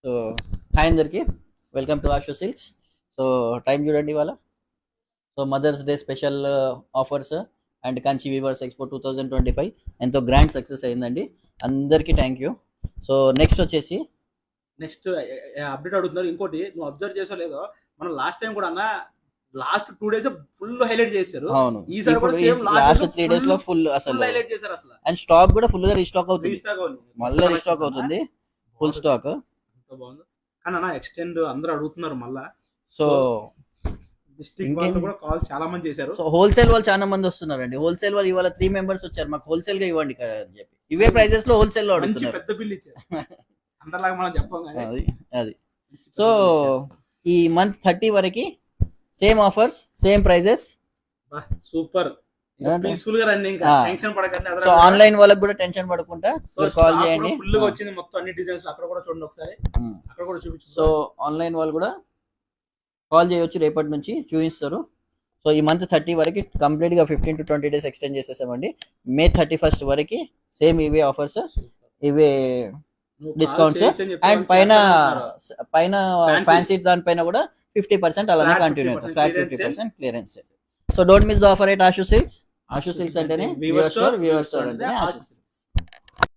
So hi అందరికి, welcome to Ashu silks. So time చూడండి ఇవాళ. So mother's day special offers and Kanchi weavers expo 2025 ఎంతో grand success అయిందండి. అందరికీ థ్యాంక్ యూ. సో నెక్స్ట్ వచ్చేసి నెక్స్ట్ అప్డేట్ అడుగుతున్నారు. ఇంకోటి నువ్వు అబ్జర్వ్ చేసో లేదో, మనం లాస్ట్ టైం కూడా అన్న లాస్ట్ 2 days ఫుల్ హైలైట్ చేశారు. అవును, ఈసారి కూడా సేమ్ లాస్ట్ 3 days లో ఫుల్ అసలు హైలైట్ చేశారు. అసలు అండ్ స్టాక్ కూడా ఫుల్ గా రీస్టాక్ అవుతుంది, రీస్టాక్ అవుతుంది, మళ్ళీ రీస్టాక్ అవుతుంది, ఫుల్ స్టాక్. బాగుంది. కానీ అన్న ఎక్స్టెండ్ అందరూ అడుగుతున్నారు మళ్ళా. సో డిస్ట్రిక్ట్ వాళ్ళు కూడా కాల్ చాలా మంది చేశారు. సో హోల్సేల్ వాళ్ళు చాలా మంది వస్తున్నారండి. హోల్సేల్ వాళ్ళు ఇవాళ 3 members వచ్చారు, మాకు హోల్సేల్ గా ఇవ్వండి అని చెప్పి ఇవే ప్రైజెస్ లో హోల్సేల్ లో మంచి అడుగుతున్నారు. పెద్ద బిల్ ఇచ్చారు. అందరిలాగా మనం చెప్పాం అది అది సో ఈ మంత్ 30 వరకు same offers, same prizes. Super peaceful గా రండి, ఇంకా టెన్షన్ పడకండి. సో ఆన్లైన్ వాళ్ళకి కూడా టెన్షన్ పడకుండా కాల్ చేయండి. ఫుల్ గా వచ్చింది మొత్తం అన్ని డిజైన్స్. అక్కడ కూడా చూడండి ఒకసారి, అక్కడ కూడా చూపించు. సో ఆన్లైన్ వాళ్ళు కూడా కాల్ చేయొచ్చు, రేపటి నుంచి చూపిస్తారు. సో ఈ మంత్ 30 వరకు కంప్లీట్ గా 15 to 20 days ఎక్స్టెండ్ చేసేసామండి. మే 31st వరకు సేమ్ ఇవే ఆఫర్స్, ఇవే డిస్కౌంట్స్. అండ్ పైన ఫ్యాన్సీ దానిపైన కూడా 50% అలానే కంటిన్యూ అవుతుంది, flat 50% clearance. So don't miss the offer at Ashu silks. Ashu silks అంటేనే వీవర్ స్టోర్, వీవర్ స్టోర్ అంటేనే ఆషు సిల్క్స్.